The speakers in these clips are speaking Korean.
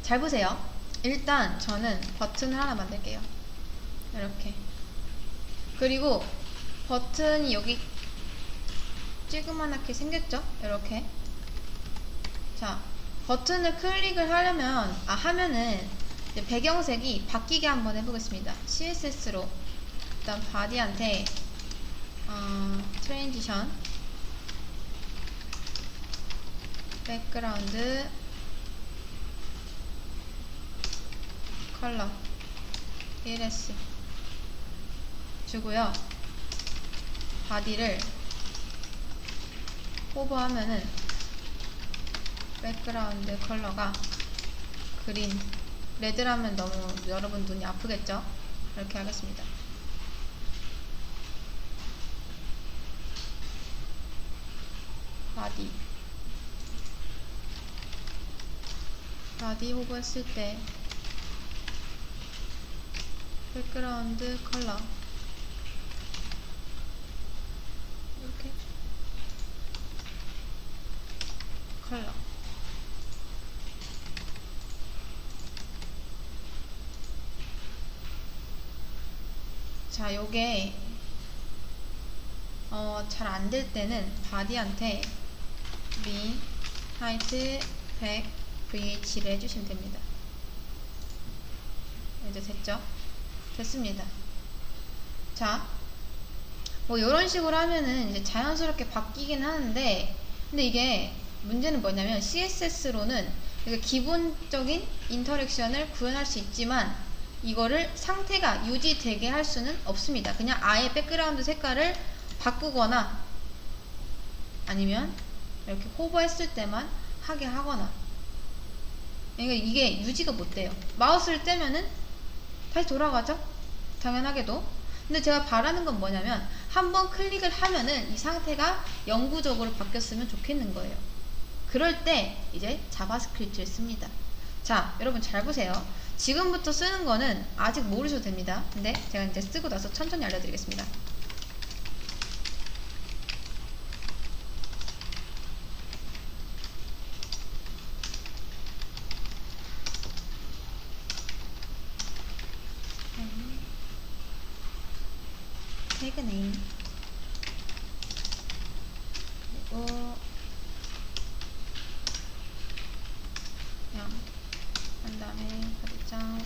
잘 보세요. 일단 저는 버튼을 하나 만들게요. 이렇게. 그리고 버튼이 여기 찌그만하게 생겼죠? 이렇게. 자, 버튼을 클릭을 하면은 이제 배경색이 바뀌게 한번 해보겠습니다. CSS로 일단 바디한테 트랜지션 백그라운드 컬러 1S 주고요. 바디를 호버하면은 백그라운드 컬러가 그린, 레드라면 너무 여러분 눈이 아프겠죠? 이렇게 하겠습니다. 바디 호버했을 때 백그라운드 컬러 이렇게 컬러 자, 요게 잘 안 될 때는 바디한테 민 하이트 100 VH를 해주시면 됩니다. 이제 됐죠? 됐습니다. 자, 뭐 이런 식으로 하면은 이제 자연스럽게 바뀌긴 하는데, 근데 이게 문제는 뭐냐면 CSS로는 기본적인 인터랙션을 구현할 수 있지만 이거를 상태가 유지되게 할 수는 없습니다. 그냥 아예 백그라운드 색깔을 바꾸거나 아니면 이렇게 호버했을 때만 하게 하거나, 그러니까 이게 유지가 못 돼요. 마우스를 떼면은 다시 돌아가죠? 당연하게도. 근데 제가 바라는 건 뭐냐면 한번 클릭을 하면은 이 상태가 영구적으로 바뀌었으면 좋겠는 거예요. 그럴 때 이제 자바스크립트를 씁니다. 자, 여러분 잘 보세요. 지금부터 쓰는 거는 아직 모르셔도 됩니다. 근데 제가 이제 쓰고 나서 천천히 알려드리겠습니다. 태그네임 그리고 그냥 한 다음에 바디장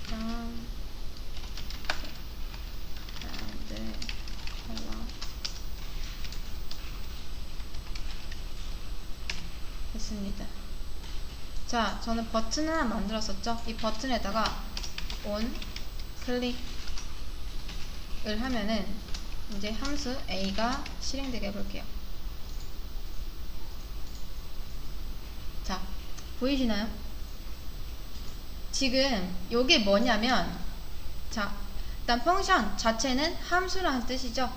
브라운드 컬러 됐습니다. 자, 저는 버튼 하나 만들었었죠. 이 버튼에다가 온 클릭을 하면은 이제 함수 A가 실행되게 해볼게요. 자, 보이시나요? 지금 요게 뭐냐면, 자, 일단 펑션 자체는 함수라는 뜻이죠.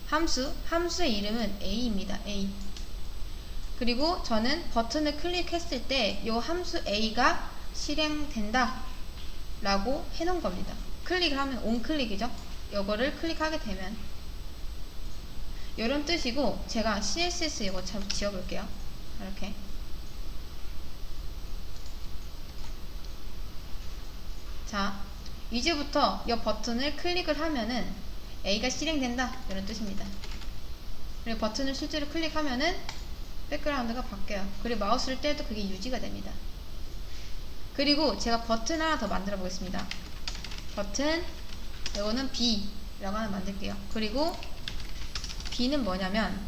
함수의 이름은 A입니다. A. 그리고 저는 버튼을 클릭했을 때 요 함수 A가 실행된다 라고 해놓은 겁니다. 클릭을 하면 온클릭이죠. 요거를 클릭하게 되면 요런 뜻이고, 제가 CSS 이거 참 지워볼게요. 이렇게. 자, 이제부터 이 버튼을 클릭을 하면은 A가 실행된다 이런 뜻입니다. 그리고 버튼을 실제로 클릭하면은 백그라운드가 바뀌어요. 그리고 마우스를 떼도 그게 유지가 됩니다. 그리고 제가 버튼 하나 더 만들어 보겠습니다. 버튼, 이거는 B 라고 하나 만들게요. 그리고 B는 뭐냐면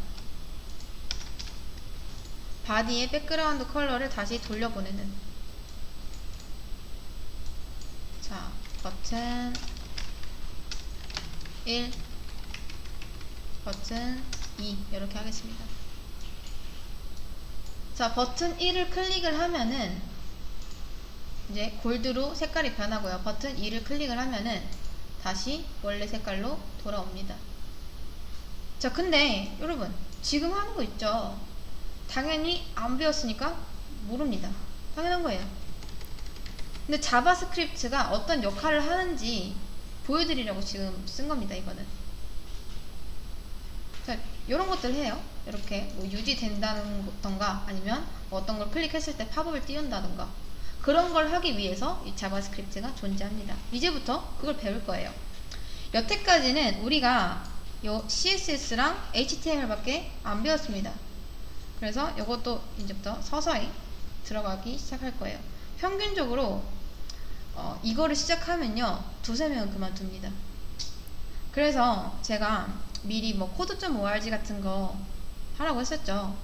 바디의 백그라운드 컬러를 다시 돌려보내는, 자, 버튼 1, 버튼 2 이렇게 하겠습니다. 자, 버튼 1을 클릭을 하면은 이제 골드로 색깔이 변하고요. 버튼 2를 클릭을 하면은 다시 원래 색깔로 돌아옵니다. 자, 근데 여러분 지금 하는 거 있죠? 당연히 안 배웠으니까 모릅니다. 당연한 거예요. 근데 자바스크립트가 어떤 역할을 하는지 보여드리려고 지금 쓴 겁니다. 이거는. 자, 이런 것들 해요. 이렇게 뭐 유지된다는 것던가 아니면 어떤 걸 클릭했을 때 팝업을 띄운다던가 그런 걸 하기 위해서 이 자바스크립트가 존재합니다. 이제부터 그걸 배울 거예요. 여태까지는 우리가 요 CSS랑 HTML밖에 안 배웠습니다. 그래서 이것도 이제부터 서서히 들어가기 시작할 거예요. 평균적으로 이거를 시작하면요 2~3명은 그만둡니다. 그래서 제가 미리 뭐 코드.org 같은 거 하라고 했었죠.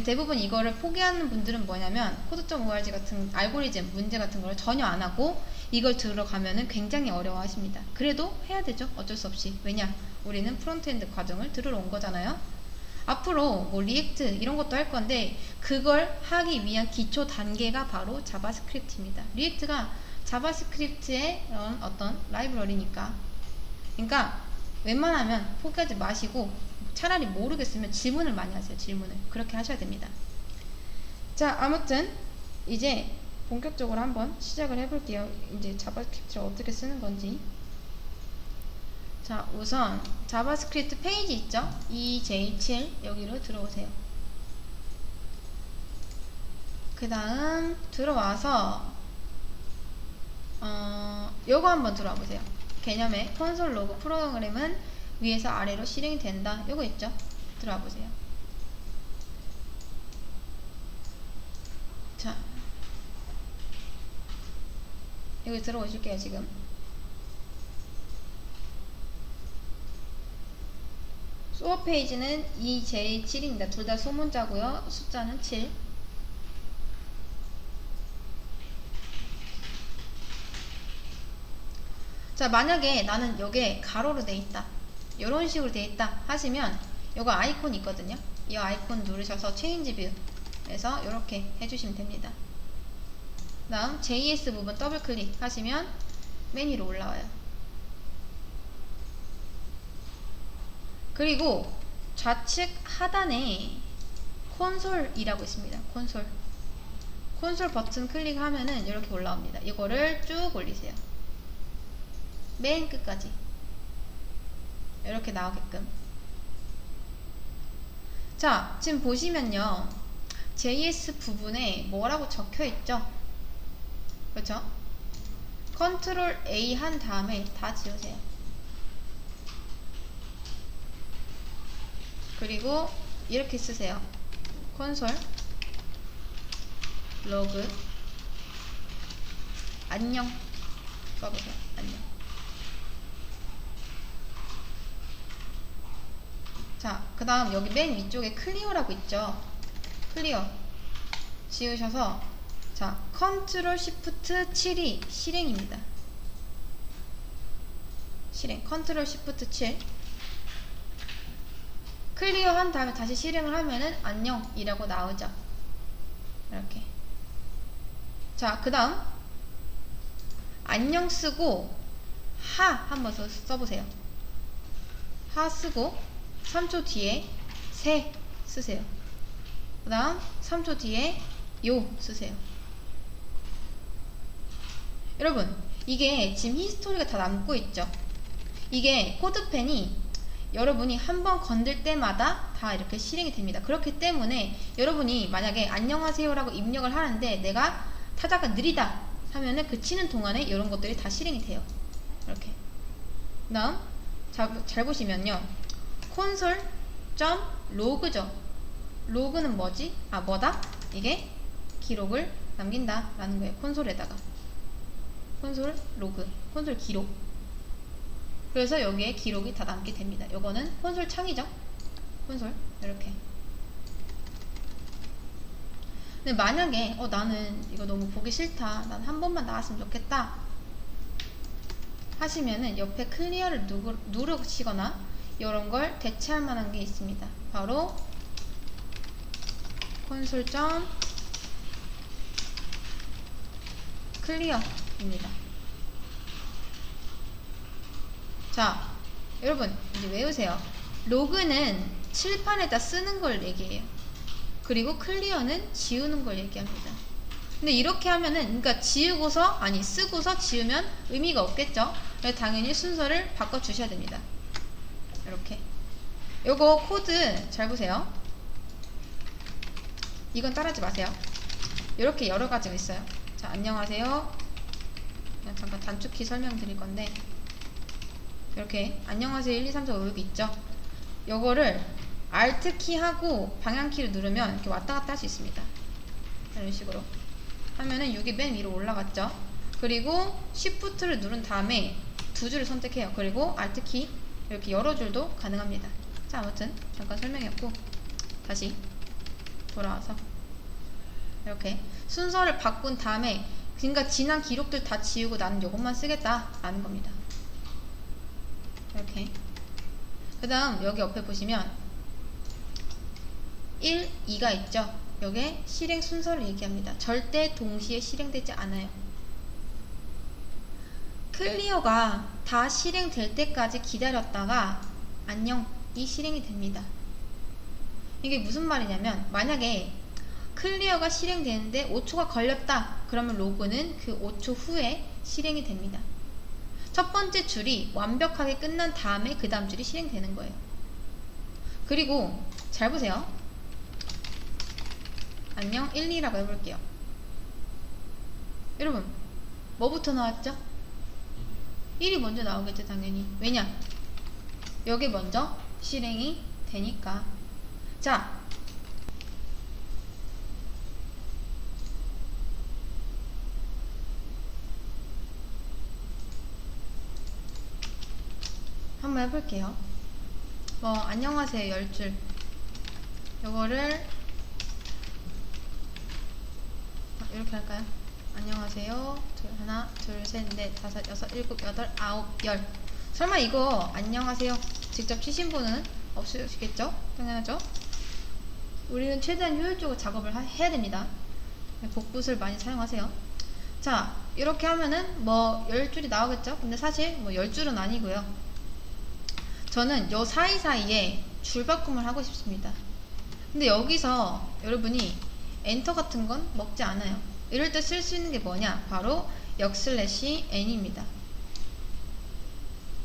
대부분 이거를 포기하는 분들은 뭐냐면 코드.org 같은 알고리즘 문제 같은 걸 전혀 안 하고 이걸 들어가면은 굉장히 어려워 하십니다. 그래도 해야 되죠. 어쩔 수 없이. 왜냐? 우리는 프론트엔드 과정을 들으러 온 거잖아요. 앞으로 뭐 리액트 이런 것도 할 건데 그걸 하기 위한 기초 단계가 바로 자바스크립트입니다. 리액트가 자바스크립트의 어떤 라이브러리니까. 그러니까 웬만하면 포기하지 마시고 차라리 모르겠으면 질문을 많이 하세요. 질문을. 그렇게 하셔야 됩니다. 자, 아무튼 이제 본격적으로 한번 시작을 해볼게요. 이제 자바스크립트를 어떻게 쓰는 건지. 자, 우선 자바스크립트 페이지 있죠? EJ7 여기로 들어오세요. 그 다음 들어와서 요거 한번 들어와 보세요. 개념의 콘솔 로그 프로그램은 위에서 아래로 실행이 된다. 요거 있죠? 들어와 보세요. 자, 여기 들어오실게요. 지금 소어 페이지는 EJ7입니다. 둘 다 소문자고요. 숫자는 7. 자, 만약에 나는 여기에 가로로 돼 있다. 이런 식으로 돼 있다 하시면 요거 아이콘 있거든요. 이 아이콘 누르셔서 체인지 뷰에서 이렇게 해주시면 됩니다. 그 다음 JS 부분 더블 클릭 하시면 메뉴로 올라와요. 그리고 좌측 하단에 콘솔이라고 있습니다. 콘솔 버튼 클릭하면은 이렇게 올라옵니다. 이거를 쭉 올리세요. 맨 끝까지 이렇게 나오게끔. 자, 지금 보시면요 JS 부분에 뭐라고 적혀 있죠? 그렇죠? 컨트롤 A 한 다음에 다 지우세요. 그리고 이렇게 쓰세요. 콘솔 로그 안녕 써보세요. 안녕. 자, 그 다음 여기 맨 위쪽에 클리어라고 있죠. 클리어 지우셔서 자, 컨트롤 시프트 7이 실행입니다. 실행 컨트롤 시프트 7 클리어 한 다음에 다시 실행을 하면은 안녕 이라고 나오죠. 이렇게. 자, 그 다음 안녕 쓰고 하 한번 써보세요. 하 쓰고 3초 뒤에 세 쓰세요. 그 다음 3초 뒤에 요 쓰세요. 여러분, 이게 지금 히스토리가 다 남고 있죠. 이게 코드펜이 여러분이 한번 건들 때마다 다 이렇게 실행이 됩니다. 그렇기 때문에 여러분이 만약에 안녕하세요 라고 입력을 하는데 내가 타자가 느리다 하면은 그 치는 동안에 이런 것들이 다 실행이 돼요. 이렇게. 그 다음 잘 보시면요 콘솔.로그죠. 로그는 뭐지? 아, 뭐다? 이게 기록을 남긴다 라는 거예요. 콘솔에다가 콘솔 로그, 콘솔 기록. 그래서 여기에 기록이 다 남게 됩니다. 요거는 콘솔 창이죠. 콘솔 이렇게. 근데 만약에 나는 이거 너무 보기 싫다, 난 한 번만 나왔으면 좋겠다 하시면은 옆에 클리어를 누르시거나 이런 걸 대체할 만한 게 있습니다. 바로 콘솔 점 클리어입니다. 자, 여러분 이제 외우세요. 로그는 칠판에다 쓰는 걸 얘기해요. 그리고 클리어는 지우는 걸 얘기합니다. 근데 이렇게 하면은, 그러니까 쓰고서 지우면 의미가 없겠죠. 그래서 당연히 순서를 바꿔 주셔야 됩니다. 이렇게. 요거 코드 잘 보세요. 이건 따라하지 마세요. 이렇게 여러 가지가 있어요. 자, 안녕하세요. 그냥 잠깐 단축키 설명드릴 건데, 이렇게 안녕하세요 1, 2, 3, 4, 5, 6 있죠? 요거를 Alt키 하고 방향키를 누르면 이렇게 왔다 갔다 할 수 있습니다. 이런 식으로 하면은 6이 맨 위로 올라갔죠? 그리고 Shift를 누른 다음에 두 줄을 선택해요. 그리고 Alt키 이렇게 여러 줄도 가능합니다. 자, 아무튼 잠깐 설명했고 다시 돌아와서 이렇게 순서를 바꾼 다음에, 그러니까 지난 기록들 다 지우고 나는 이것만 쓰겠다 라는 겁니다. 이렇게. 그 다음 여기 옆에 보시면 1, 2가 있죠. 요게 실행 순서를 얘기합니다. 절대 동시에 실행되지 않아요. 클리어가 다 실행될 때까지 기다렸다가 안녕 이 실행이 됩니다. 이게 무슨 말이냐면, 만약에 클리어가 실행되는데 5초가 걸렸다 그러면 로그는 그 5초 후에 실행이 됩니다. 첫 번째 줄이 완벽하게 끝난 다음에 그 다음 줄이 실행되는 거예요. 그리고 잘 보세요. 안녕 1, 2라고 해볼게요. 여러분 뭐부터 나왔죠? 1이 먼저 나오겠죠, 당연히. 왜냐? 여기 먼저 실행이 되니까. 자, 한번 해볼게요. 뭐 안녕하세요 10줄 요거를 이렇게 할까요? 안녕하세요 하나 둘셋넷 다섯 여섯 일곱 여덟 아홉 열. 설마 이거 안녕하세요 직접 치신 분은 없으시겠죠? 당연하죠? 우리는 최대한 효율적으로 작업을 해야 됩니다. 복붙을 많이 사용하세요. 자, 이렇게 하면은 뭐 10줄이 나오겠죠? 근데 사실 뭐 10줄은 아니고요. 저는 요 사이사이에 줄바꿈을 하고 싶습니다. 근데 여기서 여러분이 엔터 같은 건 먹지 않아요. 이럴 때 쓸 수 있는 게 뭐냐? 바로 역/n입니다.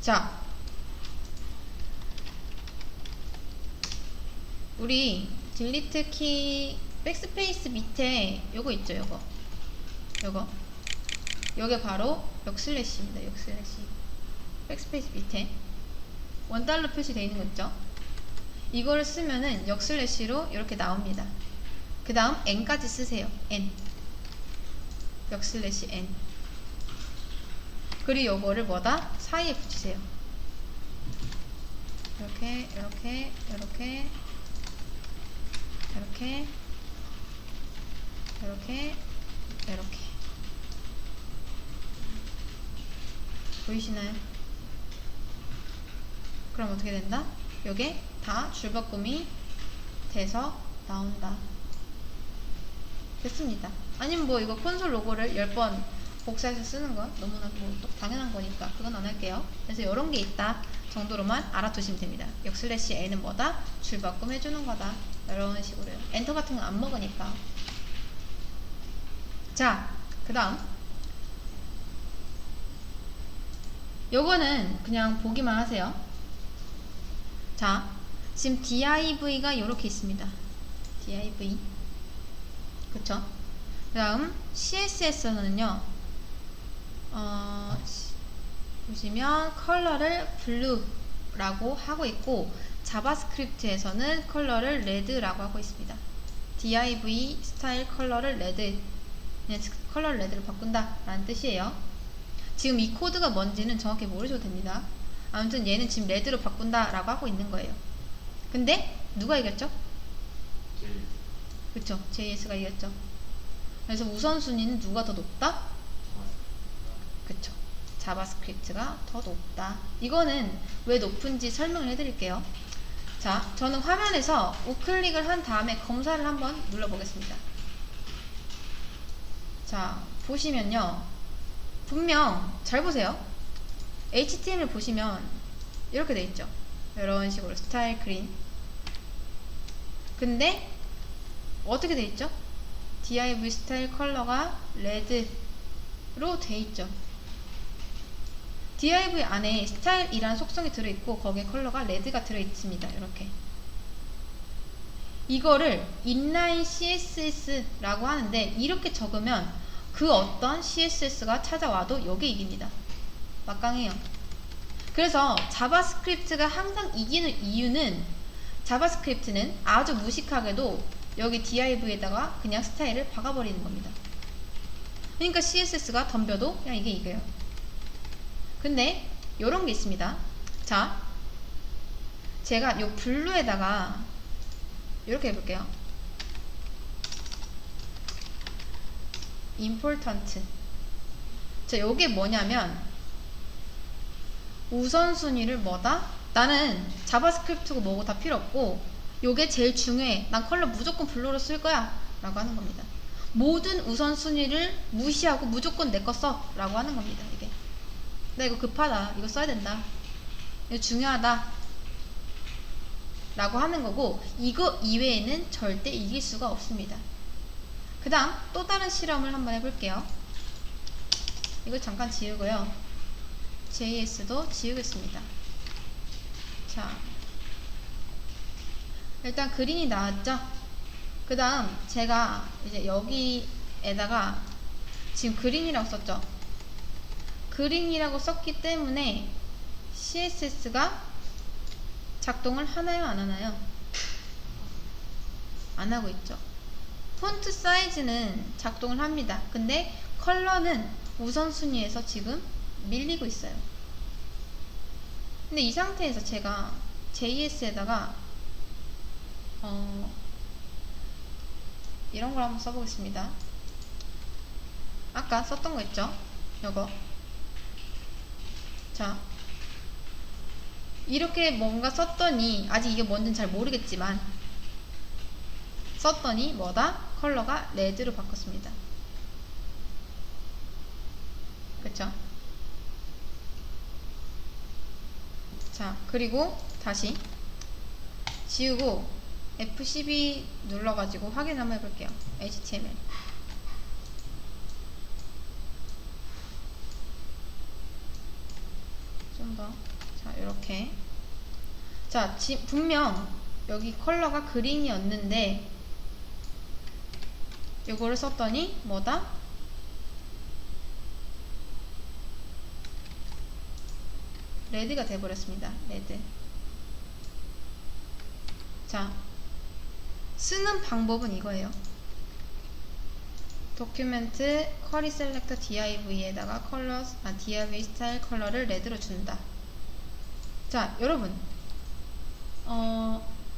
자, 우리 딜리트 키 백스페이스 밑에 요거 있죠? 요거 요게 바로 역/입니다. 역/ 백스페이스 밑에 $1 표시되어 있는 거 있죠? 이거를 쓰면은 역/로 이렇게 나옵니다. 그 다음 n까지 쓰세요. n 역/n. 그리고 요거를 뭐다? 사이에 붙이세요. 이렇게 이렇게 이렇게 이렇게 이렇게 이렇게. 보이시나요? 그럼 어떻게 된다? 요게 다 줄바꿈이 돼서 나온다. 됐습니다. 아니면 뭐 이거 콘솔 로고를 10번 복사해서 쓰는 건 너무나 뭐 당연한 거니까 그건 안 할게요. 그래서 이런 게 있다 정도로만 알아두시면 됩니다. 역/n은 뭐다? 줄바꿈 해주는 거다. 이런 식으로요. 엔터 같은 건 안 먹으니까. 자, 그 다음 요거는 그냥 보기만 하세요. 자, 지금 div가 이렇게 있습니다. div. 그쵸? 그 다음 css에서는요 보시면 컬러를 블루라고 하고 있고, 자바스크립트에서는 컬러를 레드라고 하고 있습니다. div 스타일 컬러를 레드, 그냥 컬러를 레드로 바꾼다 라는 뜻이에요. 지금 이 코드가 뭔지는 정확히 모르셔도 됩니다. 아무튼 얘는 지금 레드로 바꾼다 라고 하고 있는 거예요. 근데 누가 이겼죠? 그쵸, JS가 이겼죠. 그래서 우선순위는 누가 더 높다? 그쵸, 자바스크립트가 더 높다. 이거는 왜 높은지 설명을 해드릴게요. 자, 저는 화면에서 우클릭을 한 다음에 검사를 한번 눌러보겠습니다. 자, 보시면요, 분명 잘 보세요. HTML 보시면 이렇게 돼 있죠. 이런 식으로 스타일 그린. 근데 어떻게 돼 있죠? div 스타일 컬러가 레드로 돼 있죠. div 안에 스타일이라는 속성이 들어있고 거기에 컬러가 레드가 들어있습니다. 이렇게 이거를 inline CSS라고 하는데 이렇게 적으면 그 어떤 CSS가 찾아와도 여기 이깁니다. 막강해요. 그래서 자바스크립트가 항상 이기는 이유는 자바스크립트는 아주 무식하게도 여기 div에다가 그냥 스타일을 박아버리는 겁니다. 그러니까 CSS가 덤벼도 그냥 이게 이겨요. 근데 요런 게 있습니다. 자, 제가 요 블루에다가 이렇게 해볼게요. important. 자, 요게 뭐냐면 우선순위를 뭐다? 나는 자바스크립트고 뭐고 다 필요 없고 요게 제일 중요해. 난 컬러 무조건 블루로 쓸 거야 라고 하는 겁니다. 모든 우선순위를 무시하고 무조건 내 거 써 라고 하는 겁니다. 이게 나 이거 급하다, 이거 써야 된다, 이거 중요하다 라고 하는 거고, 이거 이외에는 절대 이길 수가 없습니다. 그 다음 또 다른 실험을 한번 해볼게요. 이거 잠깐 지우고요, JS도 지우겠습니다. 자, 일단 그린이 나왔죠. 그 다음 제가 이제 여기에다가 지금 그린이라고 썼죠. 그린이라고 썼기 때문에 CSS가 작동을 하나요, 안 하나요? 안 하고 있죠. 폰트 사이즈는 작동을 합니다. 근데 컬러는 우선순위에서 지금 밀리고 있어요. 근데 이 상태에서 제가 JS에다가 이런 걸 한번 써보겠습니다. 아까 썼던 거 있죠? 요거. 자, 이렇게 뭔가 썼더니, 아직 이게 뭔지는 잘 모르겠지만 썼더니 뭐다? 컬러가 레드로 바꿨습니다. 그쵸? 자, 그리고 다시 지우고 F12 눌러가지고 확인 한번 해볼게요. HTML. 좀 더. 자, 이렇게. 자, 분명 여기 컬러가 그린이었는데 요거를 썼더니 뭐다? 레드가 돼버렸습니다. 레드. 자, 쓰는 방법은 이거예요. 도큐멘트 쿼리 셀렉터 div에다가 컬러, div 스타일 컬러를 레드로 준다. 자, 여러분,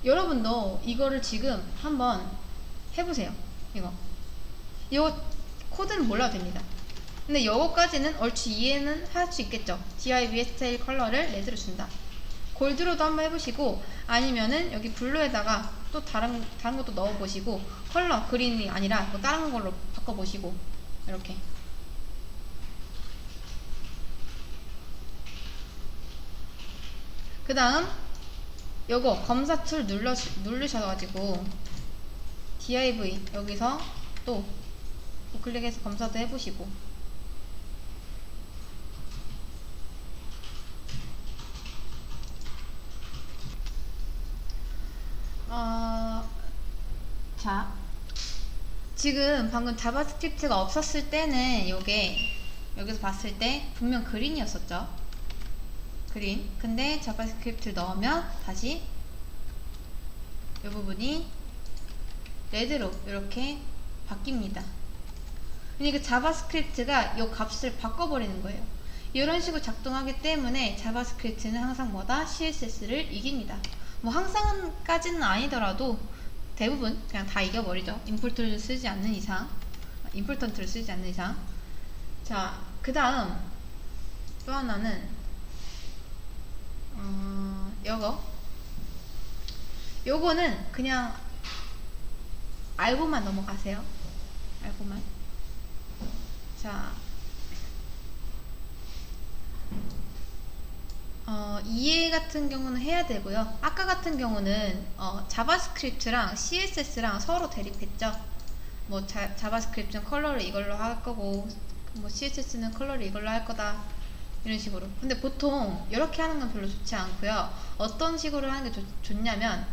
여러분도 이거를 지금 한번 해보세요. 이거 코드는 몰라도 됩니다. 근데 요거까지는 얼추 이해는 할 수 있겠죠. div 스타일 컬러를 레드로 준다. 골드로도 한번 해보시고, 아니면은 여기 블루에다가 또 다른 것도 넣어보시고, 컬러 그린이 아니라 뭐 다른 걸로 바꿔보시고, 이렇게. 그 다음 요거 검사 툴 누르셔가지고 div 여기서 또 우클릭해서 검사도 해보시고, 자, 지금 방금 자바스크립트가 없었을 때는 요게 여기서 봤을 때 분명 그린이었었죠. 그린. 근데 자바스크립트를 넣으면 다시 이 부분이 레드로 이렇게 바뀝니다. 그러니까 자바스크립트가 이 값을 바꿔버리는 거예요. 이런 식으로 작동하기 때문에 자바스크립트는 항상 뭐다? CSS를 이깁니다. 뭐 항상까지는 아니더라도 대부분 그냥 다 이겨버리죠. 임포트를 쓰지 않는 이상, 임포턴트를 쓰지 않는 이상. 자, 그 다음 또 하나는 요거는 그냥 알고만 넘어가세요. 알고만. 자, 이해 같은 경우는 해야 되고요. 아까 같은 경우는 자바스크립트랑 CSS랑 서로 대립했죠. 뭐 자바스크립트는 컬러를 이걸로 할 거고, 뭐 CSS는 컬러를 이걸로 할 거다, 이런 식으로. 근데 보통 이렇게 하는 건 별로 좋지 않고요. 어떤 식으로 하는 게 좋냐면,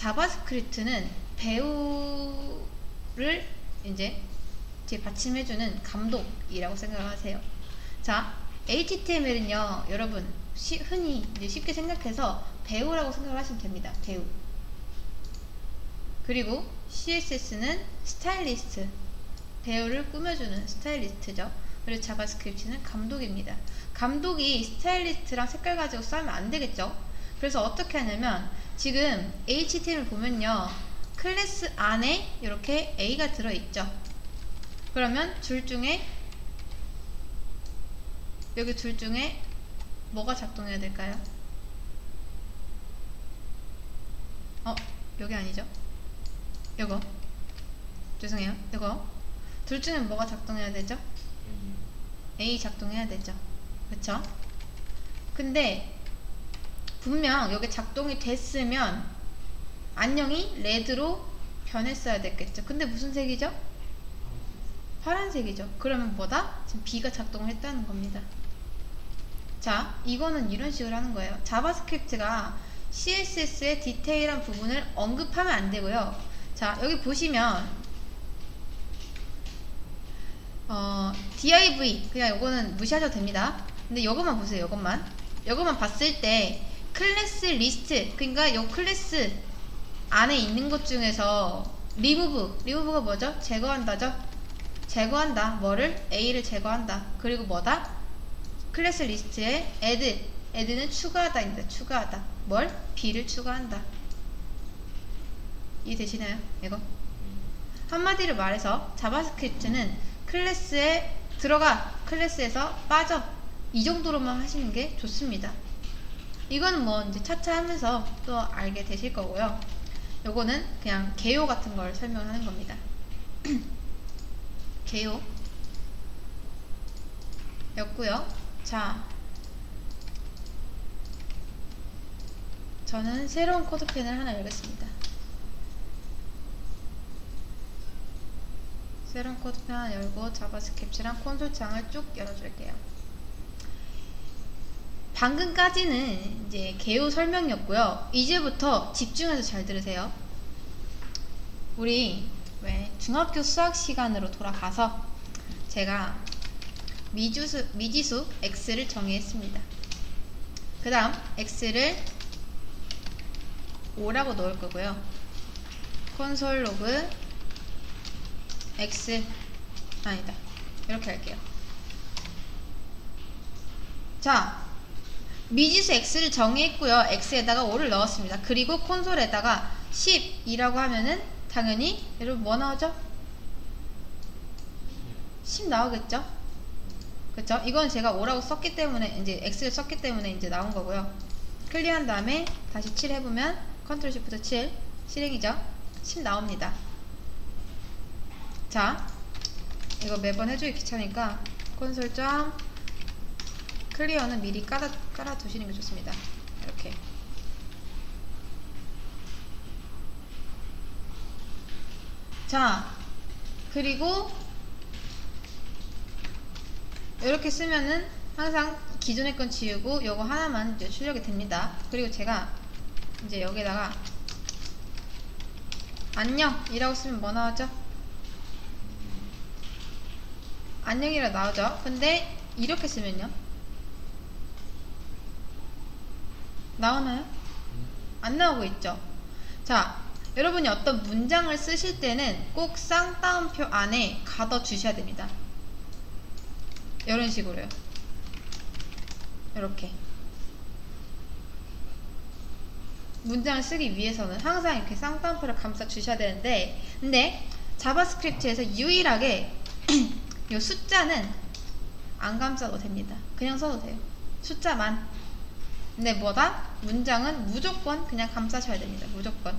자바스크립트는 배우를 이제 받침해주는 감독이라고 생각하세요. 자, HTML은요, 여러분 흔히 이제 쉽게 생각해서 배우라고 생각을 하시면 됩니다. 배우. 그리고 CSS는 스타일리스트, 배우를 꾸며주는 스타일리스트죠. 그리고 자바스크립트는 감독입니다. 감독이 스타일리스트랑 색깔 가지고 싸우면 안 되겠죠. 그래서 어떻게 하냐면 지금 HTML 보면요, 클래스 안에 이렇게 A가 들어있죠. 그러면 여기 둘 중에 뭐가 작동해야 될까요? 여기 아니죠? 요거 죄송해요. 요거 둘 중에 뭐가 작동해야 되죠? A 작동해야 되죠. 그쵸? 근데 분명 여기 작동이 됐으면 안녕이 레드로 변했어야 됐겠죠. 근데 무슨 색이죠? 파란색이죠. 그러면 뭐다? 지금 B가 작동을 했다는 겁니다. 자, 이거는 이런 식으로 하는 거예요. 자바스크립트가 CSS의 디테일한 부분을 언급하면 안 되고요. 자, 여기 보시면 div 그냥 이거는 무시하셔도 됩니다. 근데 이것만 보세요. 이것만 봤을 때 클래스 리스트, 그러니까 요 클래스 안에 있는 것 중에서 리무브가 뭐죠? 제거한다죠? 제거한다. 뭐를? A를 제거한다. 그리고 뭐다? 클래스 리스트에 add는 추가하다입니다. 추가하다. 뭘? B를 추가한다. 이해되시나요? 이거? 한마디로 말해서 자바스크립트는 클래스에 들어가, 클래스에서 빠져, 이 정도로만 하시는 게 좋습니다. 이거는 뭐 이제 차차 하면서 또 알게 되실 거고요. 요거는 그냥 개요 같은 걸 설명하는 겁니다. 개요 였고요. 자, 저는 새로운 코드펜을 하나 열겠습니다. 새로운 코드펜 하나 열고 자바스크립트랑 콘솔 창을 쭉 열어줄게요. 방금까지는 이제 개요 설명이었고요. 이제부터 집중해서 잘 들으세요. 우리 중학교 수학 시간으로 돌아가서 제가 미지수 x를 정의했습니다. 그 다음 x를 5라고 넣을 거고요. 콘솔 로그 x 아니다, 이렇게 할게요. 자, 미지수 x를 정의했고요. x에다가 5를 넣었습니다. 그리고 콘솔에다가 10이라고 하면은 당연히 여러분 뭐 나오죠? 10 나오겠죠? 그쵸? 이건 제가 5라고 썼기 때문에, 이제 x를 썼기 때문에 이제 나온 거고요. 클리어한 다음에 다시 7 해보면 컨트롤 시프트 7 실행이죠? 10 나옵니다. 자, 이거 매번 해주기 귀찮으니까 콘솔 점 클리어는 미리 깔아 두시는 게 좋습니다. 이렇게. 자, 그리고 이렇게 쓰면은 항상 기존의 건 지우고 요거 하나만 이제 출력이 됩니다. 그리고 제가 이제 여기다가 안녕이라고 쓰면 뭐 나오죠? 안녕이라 나오죠? 근데 이렇게 쓰면요? 나오나요? 안 나오고 있죠? 자, 여러분이 어떤 문장을 쓰실 때는 꼭 쌍따옴표 안에 가둬 주셔야 됩니다. 이런 식으로요. 이렇게 문장을 쓰기 위해서는 항상 이렇게 쌍따옴표를 감싸 주셔야 되는데, 근데 자바스크립트에서 유일하게 이 숫자는 안 감싸도 됩니다. 그냥 써도 돼요. 숫자만. 근데 뭐다? 문장은 무조건 그냥 감싸셔야 됩니다. 무조건.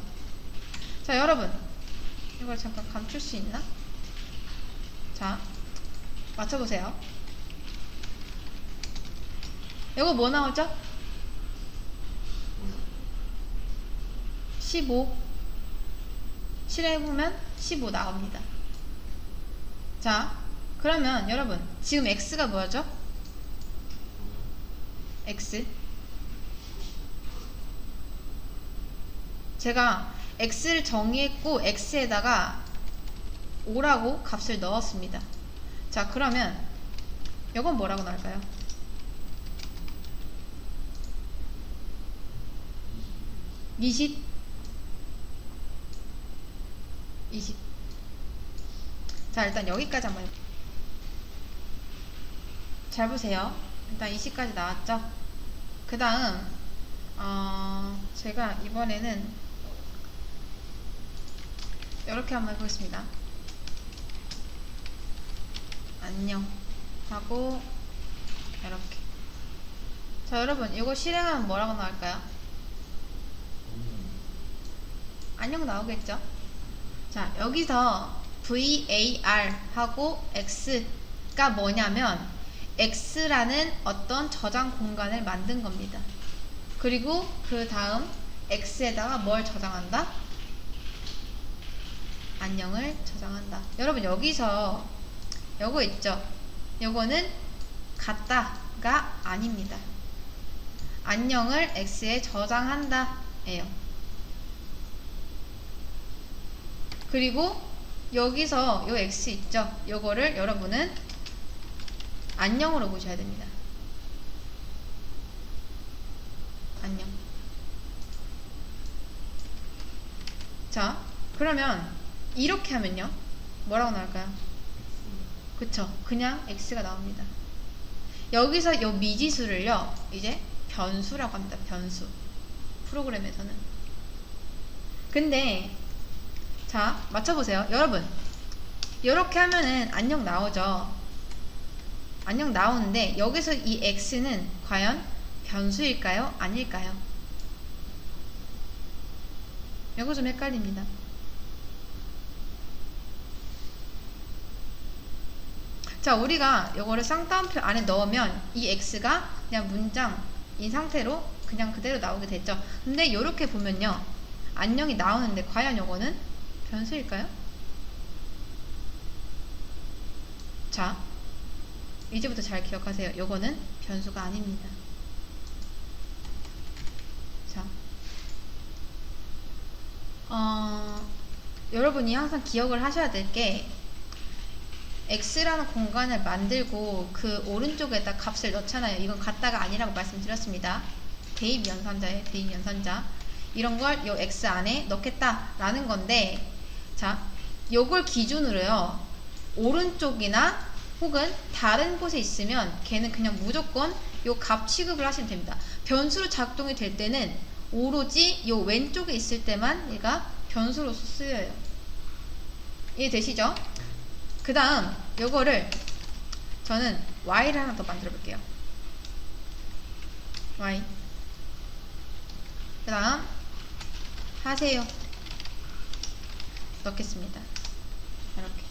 자, 여러분, 이걸 잠깐 감출 수 있나? 자, 맞춰보세요. 이거 뭐 나오죠? 15. 실행해보면 15 나옵니다. 자, 그러면 여러분, 지금 x가 뭐죠? x. 제가 x를 정의했고 x에다가 5라고 값을 넣었습니다. 자, 그러면 이건 뭐라고 나올까요? 20. 자, 일단 여기까지 한번 해볼게요. 잘 보세요. 일단 20까지 나왔죠? 그 다음 제가 이번에는 이렇게 한번 해보겠습니다. 안녕 하고 이렇게. 자, 여러분 이거 실행하면 뭐라고 나올까요? 안녕 나오겠죠? 자, 여기서 var 하고 x가 뭐냐면 x라는 어떤 저장 공간을 만든 겁니다. 그리고 그 다음 x에다가 뭘 저장한다? 안녕을 저장한다. 여러분 여기서 요거 있죠? 요거는 같다가 아닙니다. 안녕을 x에 저장한다 예요. 그리고 여기서 요 x 있죠? 요거를 여러분은 안녕으로 보셔야 됩니다. 안녕. 자, 그러면 이렇게 하면요 뭐라고 나올까요? 그쵸, 그냥 x가 나옵니다. 여기서 요 미지수를요 이제 변수라고 합니다. 변수. 프로그램에서는. 근데 자, 맞춰보세요. 여러분 이렇게 하면은 안녕 나오죠. 안녕 나오는데 여기서 이 x는 과연 변수일까요? 아닐까요? 이거 좀 헷갈립니다. 자, 우리가 이거를 쌍따옴표 안에 넣으면 이 x가 그냥 문장인 상태로 그냥 그대로 나오게 됐죠. 근데 이렇게 보면요 안녕이 나오는데 과연 이거는 변수일까요? 자, 이제부터 잘 기억하세요. 요거는 변수가 아닙니다. 자, 여러분이 항상 기억을 하셔야 될 게 x라는 공간을 만들고 그 오른쪽에다 값을 넣잖아요. 이건 같다가 아니라고 말씀드렸습니다. 대입 연산자예요. 대입 연산자. 이런 걸 요 x 안에 넣겠다라는 건데, 자, 요걸 기준으로요 오른쪽이나 혹은 다른 곳에 있으면 걔는 그냥 무조건 요 값 취급을 하시면 됩니다. 변수로 작동이 될 때는 오로지 요 왼쪽에 있을 때만 얘가 변수로서 쓰여요. 이해되시죠? 그 다음 요거를 저는 y를 하나 더 만들어 볼게요. y. 그 다음 하세요 넣겠습니다. 이렇게.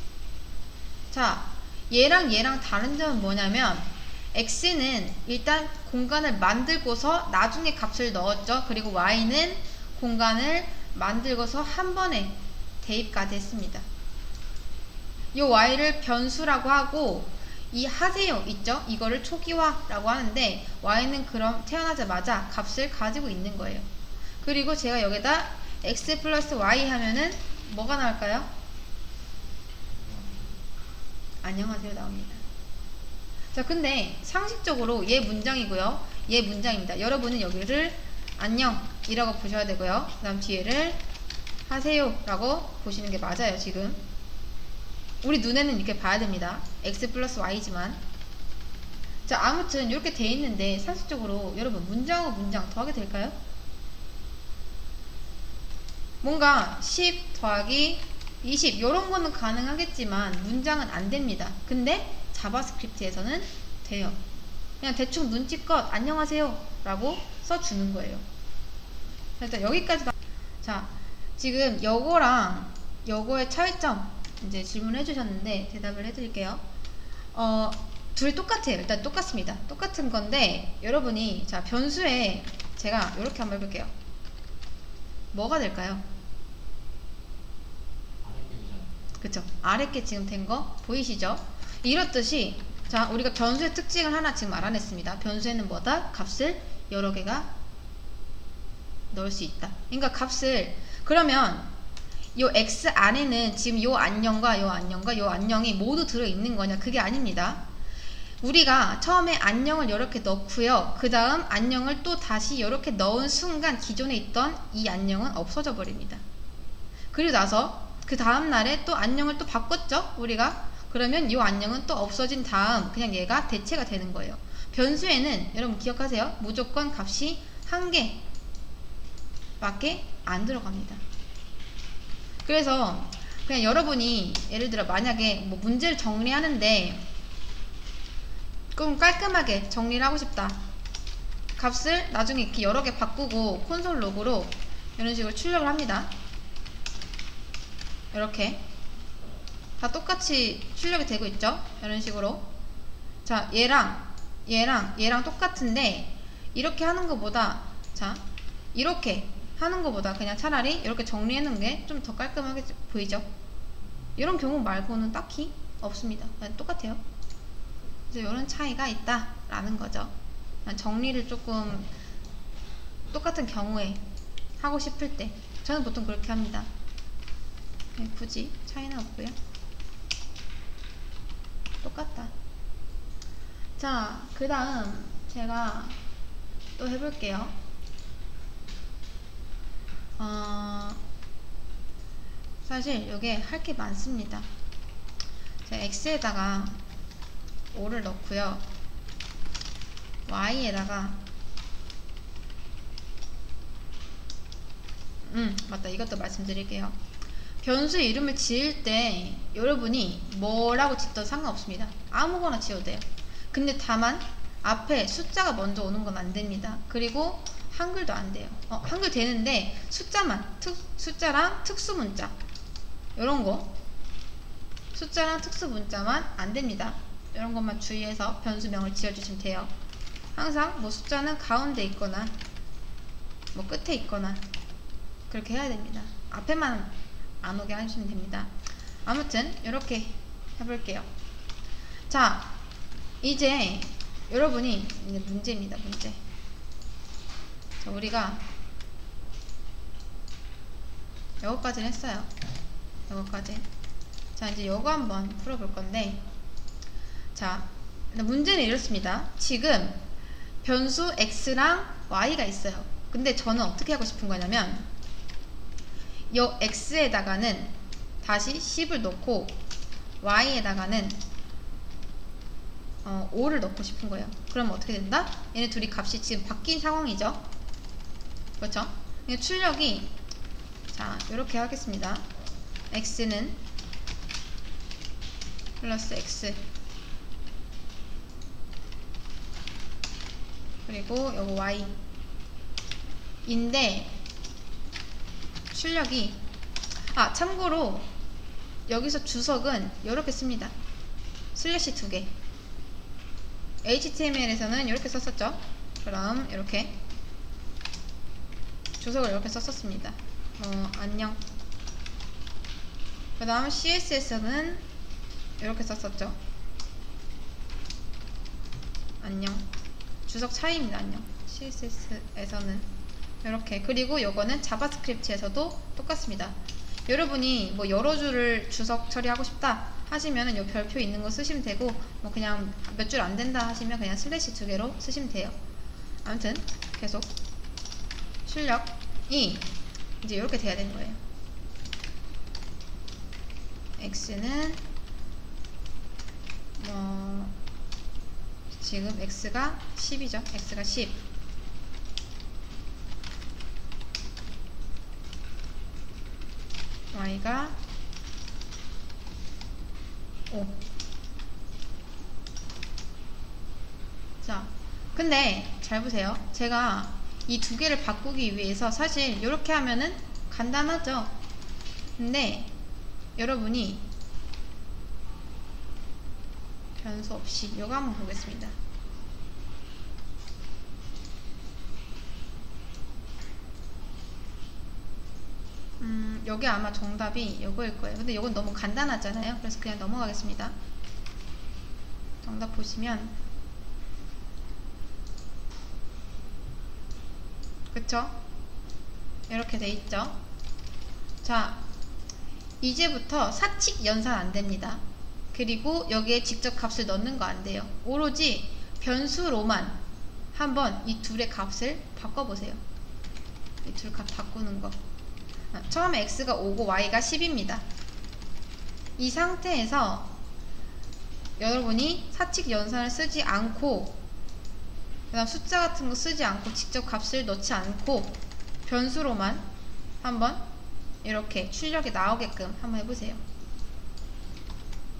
자, 얘랑 다른 점은 뭐냐면 x는 일단 공간을 만들고서 나중에 값을 넣었죠. 그리고 y는 공간을 만들고서 한 번에 대입까지 했습니다. 이 y를 변수라고 하고 이 하세요 있죠? 이거를 초기화라고 하는데 y는 그럼 태어나자마자 값을 가지고 있는 거예요. 그리고 제가 여기다 x 플러스 y 하면은 뭐가 나올까요? 안녕하세요 나옵니다. 자, 근데 상식적으로 얘 문장이고요. 얘 문장입니다. 여러분은 여기를 안녕이라고 보셔야 되고요. 그 다음 뒤에를 하세요 라고 보시는 게 맞아요. 지금 우리 눈에는 이렇게 봐야 됩니다. x 플러스 y지만. 자, 아무튼 이렇게 돼 있는데 상식적으로 여러분 문장하고 문장 더하게 될까요? 뭔가 10 더하기 20 이런 거는 가능하겠지만 문장은 안 됩니다. 근데 자바스크립트에서는 돼요. 그냥 대충 눈치껏 안녕하세요 라고 써주는 거예요. 일단 여기까지. 자, 지금 요거랑 요거의 차이점 이제 질문해 주셨는데 대답을 해드릴게요. 둘이 똑같아요. 일단 똑같습니다. 똑같은 건데 여러분이 자 변수에 제가 이렇게 한번 해볼게요. 뭐가 될까요? 그쵸? 아랫게 지금 된 거 보이시죠? 이렇듯이 자 우리가 변수의 특징을 하나 지금 알아냈습니다. 변수에는 뭐다? 값을 여러 개가 넣을 수 있다. 그러니까 값을 그러면 요 x 안에는 지금 요 안녕과 요 안녕과 요 안녕이 모두 들어있는 거냐? 그게 아닙니다. 우리가 처음에 안녕을 이렇게 넣고요. 그 다음 안녕을 또 다시 이렇게 넣은 순간 기존에 있던 이 안녕은 없어져 버립니다. 그리고 나서 그 다음 날에 또 안녕을 또 바꿨죠? 우리가. 그러면 이 안녕은 또 없어진 다음 그냥 얘가 대체가 되는 거예요. 변수에는 여러분 기억하세요. 무조건 값이 한 개밖에 안 들어갑니다. 그래서 그냥 여러분이 예를 들어 만약에 뭐 문제를 정리하는데 그럼 깔끔하게 정리를 하고 싶다. 값을 나중에 이렇게 여러 개 바꾸고 콘솔 로그로 이런 식으로 출력을 합니다. 이렇게 다 똑같이 출력이 되고 있죠. 이런 식으로. 자, 얘랑 똑같은데 이렇게 하는 것보다, 자, 이렇게 하는 것보다 그냥 차라리 이렇게 정리해 놓은 게 좀 더 깔끔하게 보이죠. 이런 경우 말고는 딱히 없습니다. 그냥 똑같아요. 그래서 이런 차이가 있다라는 거죠. 정리를 조금 똑같은 경우에 하고 싶을 때 저는 보통 그렇게 합니다. 굳이 차이는 없고요. 똑같다. 자, 그 다음 제가 또 해볼게요. 사실 여기에 할 게 많습니다. 제가 x에다가 5를 넣고요. y에다가 맞다. 이것도 말씀드릴게요. 변수 이름을 지을 때 여러분이 뭐라고 짓도 상관없습니다. 아무거나 지어도 돼요. 근데 다만 앞에 숫자가 먼저 오는 건 안 됩니다. 그리고 한글도 안 돼요. 한글 되는데 숫자랑 특수문자 이런 거 숫자랑 특수문자만 안 됩니다. 이런 것만 주의해서 변수명을 지어주시면 돼요. 항상 뭐 숫자는 가운데 있거나 뭐 끝에 있거나 그렇게 해야 됩니다. 앞에만 안 오게 하시면 됩니다. 아무튼 이렇게 해볼게요. 자, 이제 여러분이 이제 문제입니다. 문제. 자, 우리가 요거까지는 했어요. 요거까지. 자, 이제 요거 한번 풀어볼 건데, 자, 문제는 이렇습니다. 지금 변수 x랑 y가 있어요. 근데 저는 어떻게 하고 싶은 거냐면 요 x에다가는 다시 10을 넣고 y에다가는 5를 넣고 싶은 거예요. 그럼 어떻게 된다? 얘네 둘이 값이 지금 바뀐 상황이죠. 그렇죠? 출력이 자, 이렇게 하겠습니다. x는 플러스 x 그리고 요거 y 인데 출력이 참고로 여기서 주석은 이렇게 씁니다. 슬래시 2개. HTML에서는 이렇게 썼었죠. 그럼 이렇게 주석을 이렇게 썼었습니다. 안녕. 그 다음 CSS는 이렇게 썼었죠. 안녕. 주석 차이입니다. 안녕. CSS에서는 이렇게. 그리고 요거는 자바스크립트에서도 똑같습니다. 여러분이 뭐 여러 줄을 주석 처리하고 싶다 하시면은 요 별표 있는 거 쓰시면 되고, 뭐 그냥 몇 줄 안 된다 하시면 그냥 슬래시 2개로 쓰시면 돼요. 아무튼 계속 출력이 이제 이렇게 돼야 되는 거예요. x는 지금 x가 10이죠. x가 10. y가 5. 자, 근데 잘 보세요. 제가 이 두 개를 바꾸기 위해서 사실 이렇게 하면은 간단하죠. 근데 여러분이 변수 없이 이거 한번 보겠습니다. 여기 아마 정답이 이거일 거예요. 근데 이건 너무 간단하잖아요. 그래서 그냥 넘어가겠습니다. 정답 보시면 그쵸? 이렇게 돼 있죠. 자, 이제부터 사칙 연산 안 됩니다. 그리고 여기에 직접 값을 넣는 거 안 돼요. 오로지 변수로만 한번 이 둘의 값을 바꿔보세요. 이 둘 값 바꾸는 거. 처음에 x가 5고 y가 10입니다. 이 상태에서 여러분이 사칙 연산을 쓰지 않고, 그 다음 숫자 같은 거 쓰지 않고, 직접 값을 넣지 않고 변수로만 한번 이렇게 출력이 나오게끔 한번 해보세요.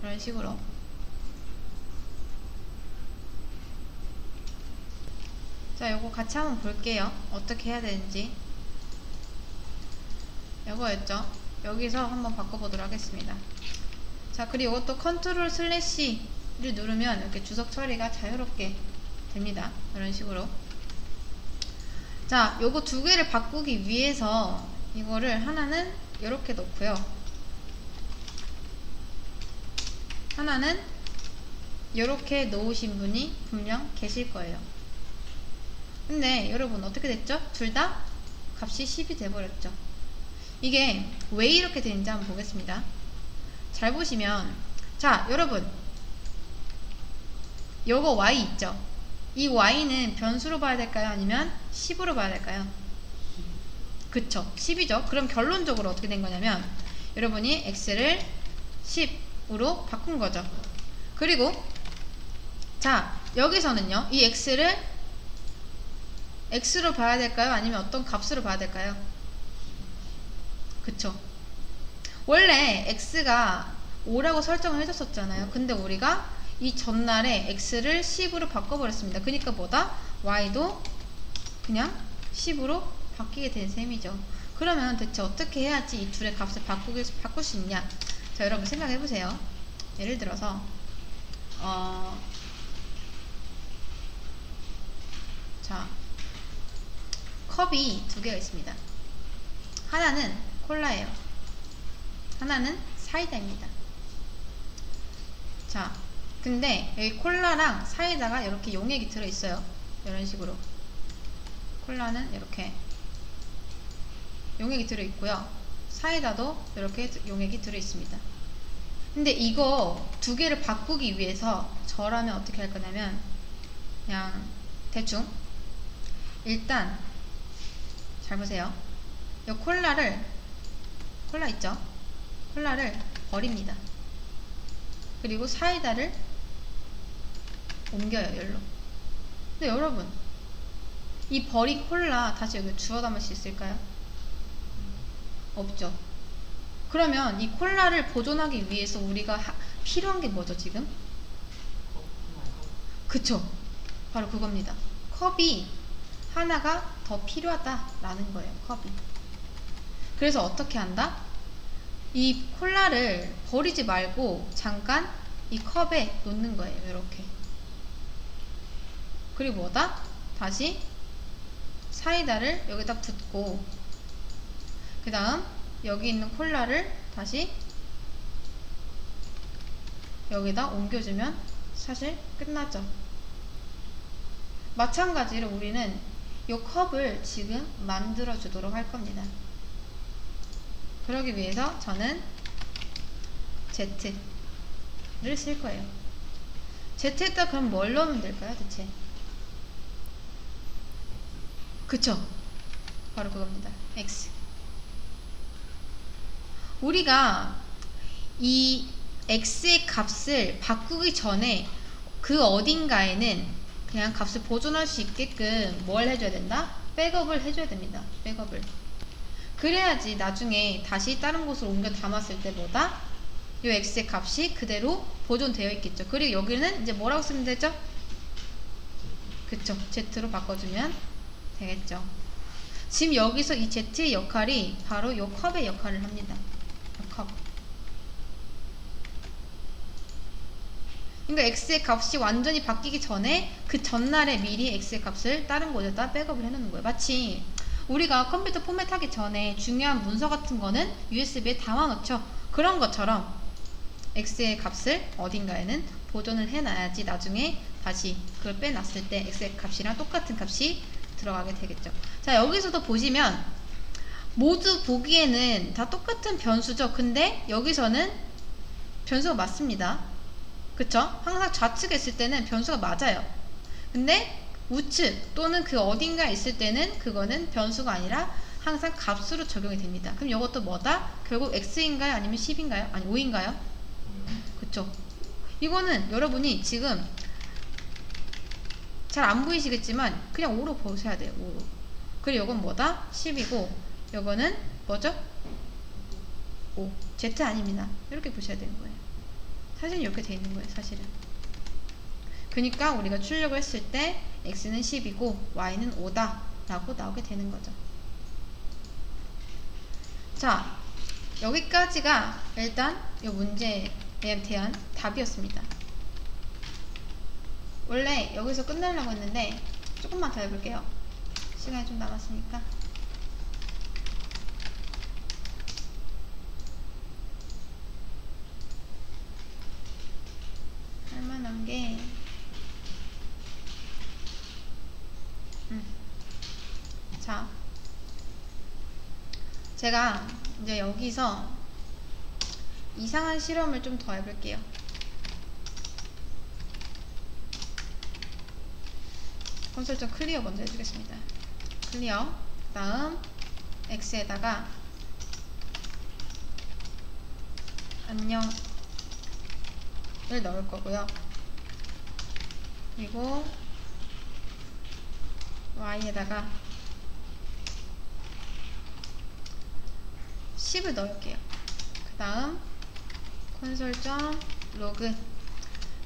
이런 식으로. 자, 요거 같이 한번 볼게요. 어떻게 해야 되는지. 요거였죠. 여기서 한번 바꿔보도록 하겠습니다. 자, 그리고 이것도 컨트롤 슬래시를 누르면 이렇게 주석 처리가 자유롭게 됩니다. 이런 식으로. 자, 요거 두 개를 바꾸기 위해서 이거를 하나는 이렇게 놓고요. 하나는 이렇게 놓으신 분이 분명 계실 거예요. 근데 여러분 어떻게 됐죠? 둘 다 값이 10이 돼버렸죠. 이게 왜 이렇게 되는지 한번 보겠습니다. 잘 보시면, 자, 여러분 요거 y 있죠? 이 y는 변수로 봐야 될까요? 아니면 10으로 봐야 될까요? 그쵸, 10이죠. 그럼 결론적으로 어떻게 된 거냐면 여러분이 x를 10으로 바꾼 거죠. 그리고 자, 여기서는요, 이 x를 x로 봐야 될까요? 아니면 어떤 값으로 봐야 될까요? 그쵸. 원래 x가 5라고 설정을 해줬었잖아요. 근데 우리가 이 전날에 x를 10으로 바꿔버렸습니다. 그러니까 뭐다? y도 그냥 10으로 바뀌게 된 셈이죠. 그러면 대체 어떻게 해야지 이 둘의 값을 바꿀 수 있냐? 자, 여러분 생각해보세요. 예를 들어서 자, 컵이 두 개가 있습니다. 하나는 콜라예요. 하나는 사이다입니다. 자, 근데 여기 콜라랑 사이다가 이렇게 용액이 들어있어요. 이런 식으로. 콜라는 이렇게 용액이 들어있고요. 사이다도 이렇게 용액이 들어있습니다. 근데 이거 두 개를 바꾸기 위해서 저라면 어떻게 할 거냐면, 그냥 대충 일단 잘 보세요. 이 콜라 있죠? 콜라를 버립니다. 그리고 사이다를 옮겨요, 여기로. 근데 여러분, 이 버린 콜라 다시 여기 주워 담을 수 있을까요? 없죠. 그러면 이 콜라를 보존하기 위해서 우리가 필요한 게 뭐죠, 지금? 그쵸? 바로 그겁니다. 컵이 하나가 더 필요하다라는 거예요, 컵이. 그래서 어떻게 한다? 이 콜라를 버리지 말고 잠깐 이 컵에 놓는 거예요, 이렇게. 그리고 뭐다? 다시 사이다를 여기다 붓고, 그 다음 여기 있는 콜라를 다시 여기다 옮겨주면 사실 끝나죠. 마찬가지로 우리는 이 컵을 지금 만들어 주도록 할 겁니다. 그러기 위해서 저는 Z를 쓸 거예요. Z에다 그럼 뭘 넣으면 될까요, 대체? 그쵸? 바로 그겁니다. X. 우리가 이 X의 값을 바꾸기 전에 그 어딘가에는 그냥 값을 보존할 수 있게끔 뭘 해줘야 된다? 백업을 해줘야 됩니다. 백업을. 그래야지 나중에 다시 다른 곳으로 옮겨 담았을 때보다 이 X의 값이 그대로 보존되어 있겠죠. 그리고 여기는 이제 뭐라고 쓰면 되죠? 그쵸. Z로 바꿔주면 되겠죠. 지금 여기서 이 Z의 역할이 바로 이 컵의 역할을 합니다. 이 컵. 그러니까 X의 값이 완전히 바뀌기 전에 그 전날에 미리 X의 값을 다른 곳에다 백업을 해놓는 거예요. 마치 우리가 컴퓨터 포맷하기 전에 중요한 문서 같은 거는 USB에 담아놓죠. 그런 것처럼 X의 값을 어딘가에는 보존을 해놔야지 나중에 다시 그걸 빼놨을 때 X의 값이랑 똑같은 값이 들어가게 되겠죠. 자, 여기서도 보시면 모두 보기에는 다 똑같은 변수죠. 근데 여기서는 변수가 맞습니다. 그쵸? 항상 좌측에 있을 때는 변수가 맞아요. 근데 우측 또는 그 어딘가에 있을 때는 그거는 변수가 아니라 항상 값으로 적용이 됩니다. 그럼 이것도 뭐다? 결국 x인가요? 아니면 10인가요? 아니 5인가요? 그쵸? 이거는 여러분이 지금 잘 안 보이시겠지만 그냥 5로 보셔야 돼요. 5로. 그리고 이건 뭐다? 10이고 이거는 뭐죠? 5. Z 아닙니다. 이렇게 보셔야 되는 거예요. 사실은 이렇게 돼 있는 거예요. 사실은. 그러니까 우리가 출력을 했을 때 x는 10이고 y는 5다 라고 나오게 되는 거죠. 자, 여기까지가 일단 이 문제에 대한 답이었습니다. 원래 여기서 끝내려고 했는데 조금만 더 해볼게요. 시간이 좀 남았으니까. 할만한 게 자, 제가 이제 여기서 이상한 실험을 좀 더 해볼게요. 콘솔 좀 클리어 먼저 해주겠습니다. 클리어. 다음 x에다가 안녕을 넣을 거고요. 그리고 y에다가 10을 넣을게요. 그 다음 콘솔.로그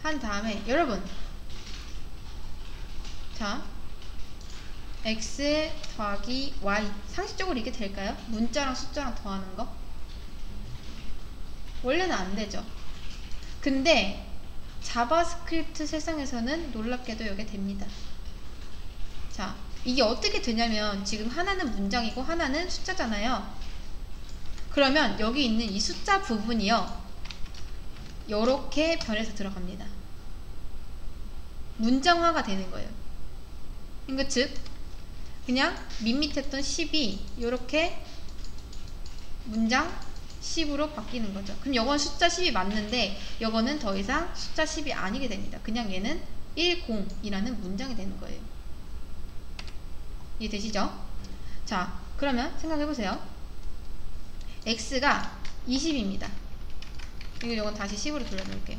한 다음에 여러분, 자, x 더하기 y 상식적으로 이게 될까요? 문자랑 숫자랑 더하는 거? 원래는 안 되죠. 근데 자바스크립트 세상에서는 놀랍게도 이게 됩니다. 자, 이게 어떻게 되냐면 지금 하나는 문장이고 하나는 숫자잖아요. 그러면 여기 있는 이 숫자 부분이요, 요렇게 변해서 들어갑니다. 문장화가 되는 거예요. 그러니까 즉 그냥 밋밋했던 10이 요렇게 문장 10으로 바뀌는 거죠. 그럼 요건 숫자 10이 맞는데 요거는 더 이상 숫자 10이 아니게 됩니다. 그냥 얘는 10이라는 문장이 되는 거예요. 이해되시죠? 자, 그러면 생각해보세요. x가 20입니다. 그리고 요건 다시 10으로 돌려놓을게요.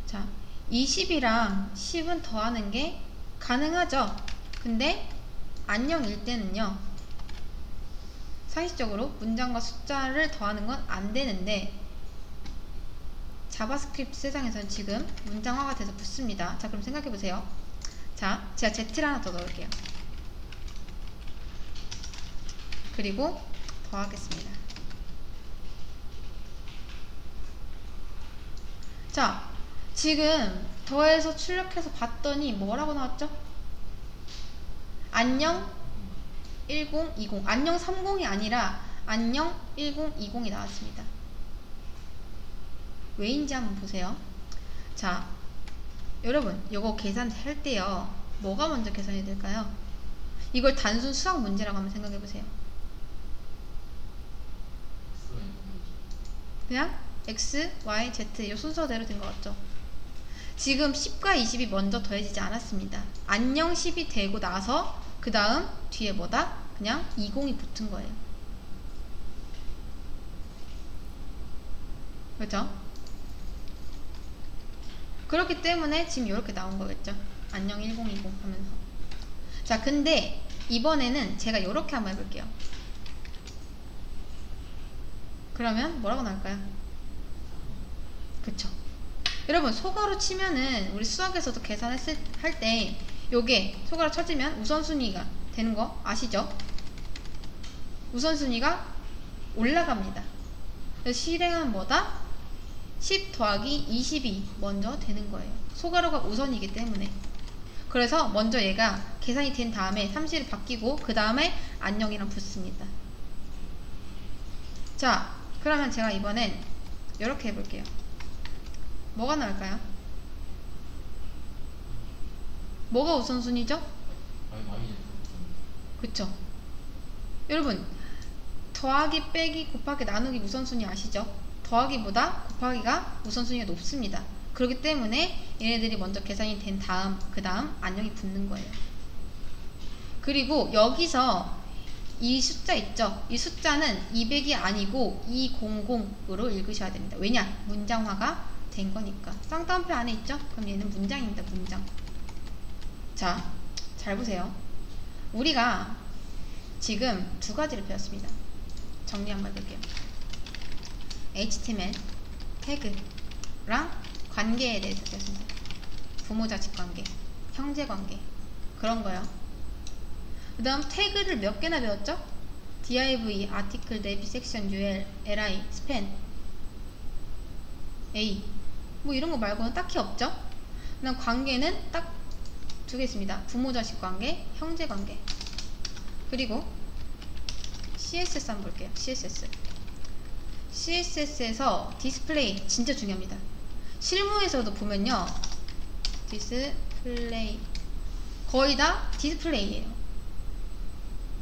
자, 20이랑 10은 더하는 게 가능하죠? 근데 안녕일 때는요, 상식적으로 문장과 숫자를 더하는 건 안 되는데 자바스크립트 세상에서는 지금 문장화가 돼서 붙습니다. 자, 그럼 생각해보세요. 자, 제가 Z를 하나 더 넣을게요. 그리고 더하겠습니다. 자, 지금 더해서 출력해서 봤더니 뭐라고 나왔죠? 안녕 1020, 안녕 30이 아니라 안녕 1020이 나왔습니다. 왜인지 한번 보세요. 자, 여러분, 이거 계산할 때요, 뭐가 먼저 계산이 될까요? 이걸 단순 수학 문제라고 한번 생각해 보세요. 그냥 x, y, z 이 순서대로 된 것 같죠? 지금 10과 20이 먼저 더해지지 않았습니다. 안녕 10이 되고 나서 그 다음 뒤에 뭐다? 그냥 20이 붙은 거예요. 그렇죠? 그렇기 때문에 지금 이렇게 나온 거겠죠? 안녕 1020 하면서. 자, 근데 이번에는 제가 이렇게 한번 해볼게요. 그러면 뭐라고 나올까요? 그쵸? 여러분, 소가로 치면은 우리 수학에서도 계산했을 할 때 요게 소가로 쳐지면 우선순위가 되는 거 아시죠? 우선순위가 올라갑니다. 그래서 실행은 뭐다? 10 더하기 20이 먼저 되는 거예요. 소가로가 우선이기 때문에. 그래서 먼저 얘가 계산이 된 다음에 30이 바뀌고 그 다음에 안녕이랑 붙습니다. 자, 그러면 제가 이번엔 이렇게 해볼게요. 뭐가 나을까요? 뭐가 우선순위죠? 그쵸? 여러분, 더하기, 빼기, 곱하기, 나누기 우선순위 아시죠? 더하기보다 곱하기가 우선순위가 높습니다. 그렇기 때문에 얘네들이 먼저 계산이 된 다음, 그 다음 안녕이 붙는 거예요. 그리고 여기서 이 숫자 있죠? 이 숫자는 200이 아니고 200으로 읽으셔야 됩니다. 왜냐? 문장화가 된 거니까. 쌍따옴표 안에 있죠? 그럼 얘는 문장입니다. 문장. 자, 잘 보세요. 우리가 지금 두 가지를 배웠습니다. 정리 한번 해볼게요. HTML 태그랑 관계에 대해서 배웠습니다. 부모 자식 관계, 형제 관계, 그런 거요. 그 다음 태그를 몇 개나 배웠죠? div, article, def, section, ul, li, span, a 뭐 이런 거 말고는 딱히 없죠? 그 다음 관계는 딱 두 개 있습니다. 부모 자식 관계, 형제 관계. 그리고 CSS 한번 볼게요. CSS에서 디스플레이 진짜 중요합니다. 실무에서도 보면요, 디스플레이 거의 다 디스플레이예요.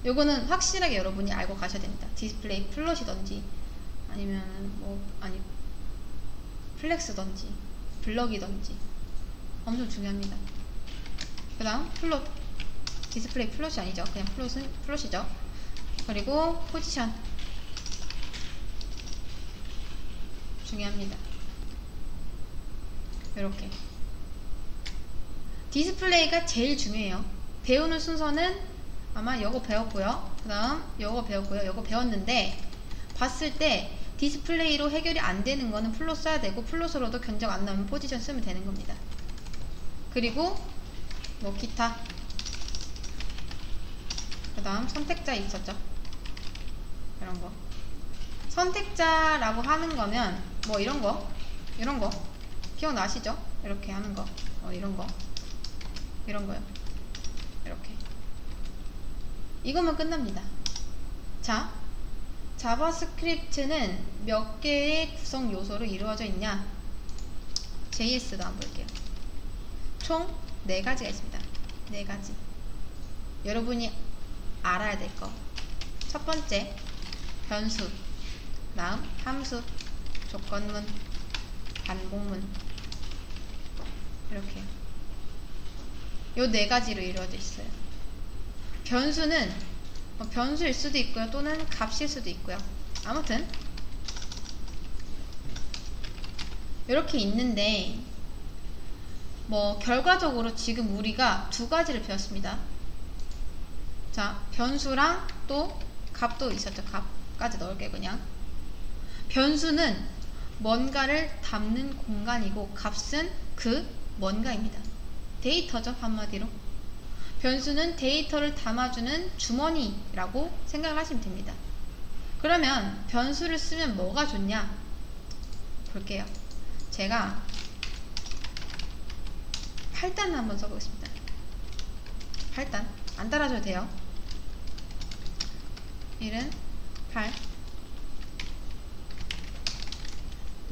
요거는 확실하게 여러분이 알고 가셔야 됩니다. 디스플레이 플롯이던지 아니면 플렉스던지 블럭이던지 엄청 중요합니다. 그 다음 플롯, 디스플레이 플롯이 아니죠. 그냥 플롯이죠. 그리고 포지션 중요합니다. 이렇게 디스플레이가 제일 중요해요. 배우는 순서는 아마 요거 배웠고요. 그 다음 요거 배웠고요. 요거 배웠는데 봤을 때 디스플레이로 해결이 안 되는 거는 플롯 써야 되고, 플롯으로도 견적 안 나오면 포지션 쓰면 되는 겁니다. 그리고 뭐 기타, 그 다음 선택자 있었죠. 이런 거 선택자라고 하는 거면 뭐 이런 거 기억나시죠? 이렇게 하는 거, 이런 거요. 이렇게 이거면 끝납니다. 자, 자바스크립트는 몇 개의 구성 요소로 이루어져 있냐? JS도 한번 볼게요. 총 4가지가 있습니다. 4가지. 여러분이 알아야 될 거. 첫 번째, 변수. 다음, 함수, 조건문, 반복문. 이렇게. 요 4가지로 이루어져 있어요. 변수는 변수일 수도 있고요. 또는 값일 수도 있고요. 아무튼 이렇게 있는데, 뭐 결과적으로 지금 우리가 2가지를 배웠습니다. 자, 변수랑 또 값도 있었죠. 값까지 넣을게요. 그냥 변수는 뭔가를 담는 공간이고, 값은 그 뭔가입니다. 데이터죠. 한마디로 변수는 데이터를 담아주는 주머니라고 생각을 하시면 됩니다. 그러면 변수를 쓰면 뭐가 좋냐 볼게요. 제가 8단 한번 써보겠습니다. 8단 안 따라줘도 돼요. 1은 8,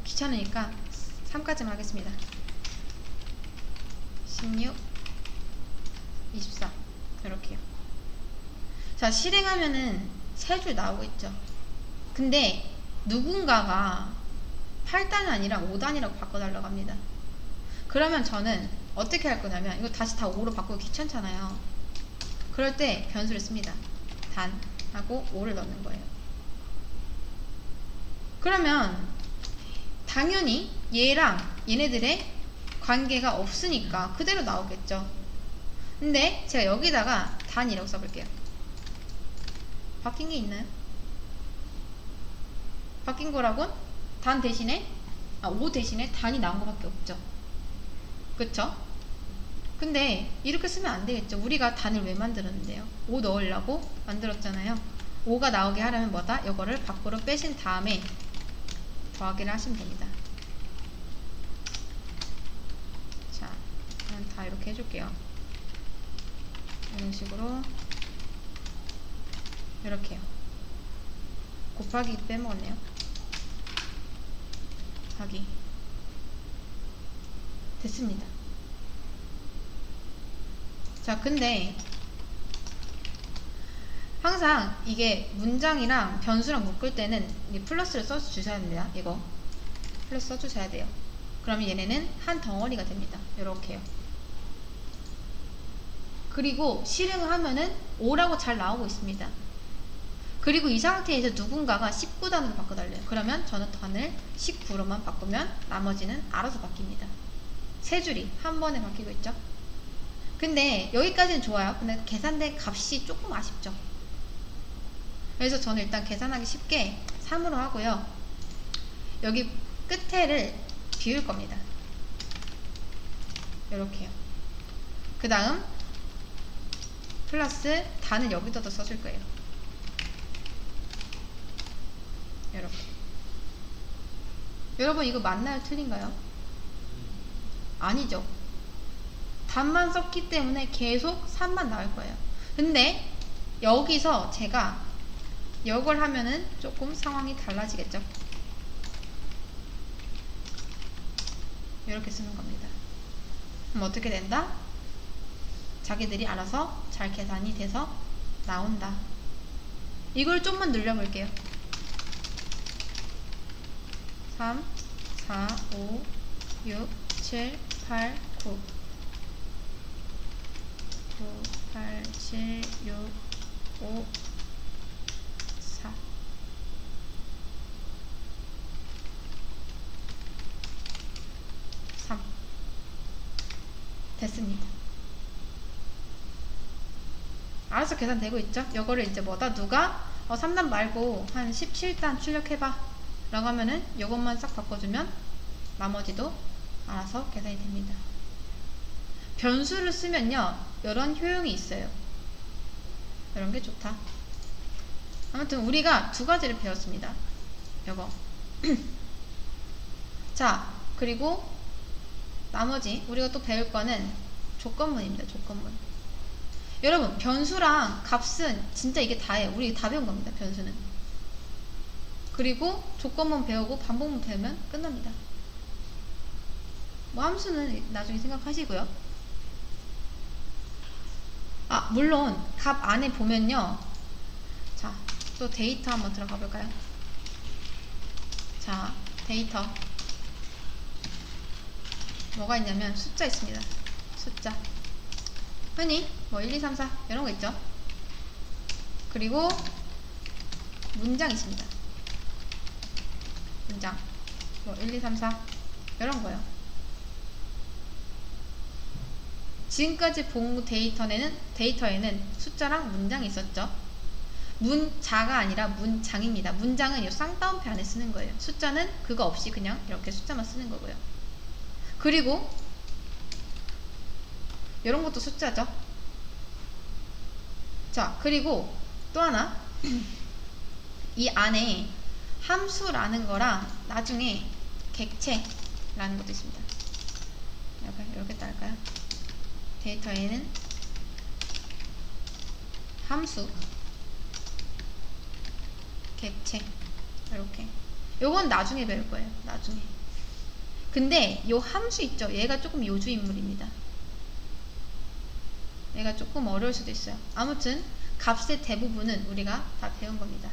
귀찮으니까 3까지만 하겠습니다. 16, 24 이렇게요. 자, 실행하면은 3줄 나오고 있죠. 근데 누군가가 8단이 아니라 5단이라고 바꿔달라고 합니다. 그러면 저는 어떻게 할 거냐면, 이거 다시 다 5로 바꾸기 귀찮잖아요. 그럴 때 변수를 씁니다. 단 하고 5를 넣는 거예요. 그러면 당연히 얘랑 얘네들의 관계가 없으니까 그대로 나오겠죠. 근데 제가 여기다가 단이라고 써볼게요. 바뀐 게 있나요? 바뀐 거라곤 단 대신에 5 대신에 단이 나온 거밖에 없죠. 그쵸? 근데 이렇게 쓰면 안 되겠죠. 우리가 단을 왜 만들었는데요? 5 넣으려고 만들었잖아요. 5가 나오게 하려면 뭐다? 이거를 밖으로 빼신 다음에 더하기를 하시면 됩니다. 자, 그럼 다 이렇게 해줄게요. 이런 식으로 이렇게요. 곱하기 빼먹었네요. 곱하기 됐습니다. 자, 근데 항상 이게 문장이랑 변수랑 묶을 때는 이 플러스를 써주셔야 됩니다. 이거 플러스 써주셔야 돼요. 그러면 얘네는 한 덩어리가 됩니다. 요렇게요. 그리고 실행을 하면은 5라고 잘 나오고 있습니다. 그리고 이 상태에서 누군가가 19단으로 바꿔달래요. 그러면 저는 단을 19로만 바꾸면 나머지는 알아서 바뀝니다. 세 줄이 한 번에 바뀌고 있죠. 근데 여기까지는 좋아요. 근데 계산된 값이 조금 아쉽죠. 그래서 저는 일단 계산하기 쉽게 3으로 하고요. 여기 끝에를 비울 겁니다. 이렇게요. 그 다음 플러스 단을 여기다 더 써줄 거예요. 이렇게. 여러분 이거 맞나요? 틀린가요? 아니죠. 단만 썼기 때문에 계속 3만 나올 거예요. 근데 여기서 제가 이걸 하면은 조금 상황이 달라지겠죠. 이렇게 쓰는 겁니다. 그럼 어떻게 된다? 자기들이 알아서 잘 계산이 돼서 나온다. 이걸 좀만 늘려볼게요. 3, 4, 5, 6, 7, 8, 9 9, 8, 7, 6, 5, 4 3 됐습니다. 알아서 계산되고 있죠? 요거를 이제 뭐다? 누가 3단 말고 한 17단 출력해봐 라고 하면은 요것만 싹 바꿔주면 나머지도 알아서 계산이 됩니다. 변수를 쓰면요 이런 효용이 있어요. 이런 게 좋다. 아무튼 우리가 두 가지를 배웠습니다. 요거 자 그리고 나머지 우리가 또 배울 거는 조건문입니다. 조건문. 여러분 변수랑 값은 진짜 이게 다예요. 우리 다 배운 겁니다. 변수는. 그리고 조건문 배우고 반복문 배우면 끝납니다. 뭐 함수는 나중에 생각하시고요. 물론 값 안에 보면요. 자, 또 데이터 한번 들어가 볼까요? 자, 데이터 뭐가 있냐면 숫자 있습니다. 숫자 흔히 뭐 1, 2, 3, 4 이런 거 있죠. 그리고 문장 있습니다. 문장 뭐 1, 2, 3, 4 이런 거요. 지금까지 본 데이터에는 숫자랑 문장이 있었죠. 문자가 아니라 문장입니다. 문장은 이 쌍따옴표 안에 쓰는 거예요. 숫자는 그거 없이 그냥 이렇게 숫자만 쓰는 거고요. 그리고 이런 것도 숫자죠. 자, 그리고 또 하나 이 안에 함수라는 거랑 나중에 객체라는 것도 있습니다. 이렇게 딸까요? 데이터에는 함수, 객체 이렇게. 요건 나중에 배울 거예요. 나중에. 근데 요 함수 있죠? 얘가 조금 요주 인물입니다. 얘가 조금 어려울 수도 있어요. 아무튼 값의 대부분은 우리가 다 배운 겁니다.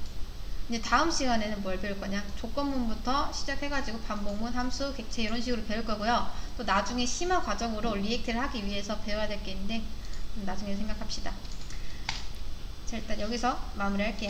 이제 다음 시간에는 뭘 배울 거냐? 조건문부터 시작해가지고 반복문, 함수, 객체 이런 식으로 배울 거고요. 또 나중에 심화 과정으로 리액트를 하기 위해서 배워야 될 게 있는데 나중에 생각합시다. 자, 일단 여기서 마무리할게요.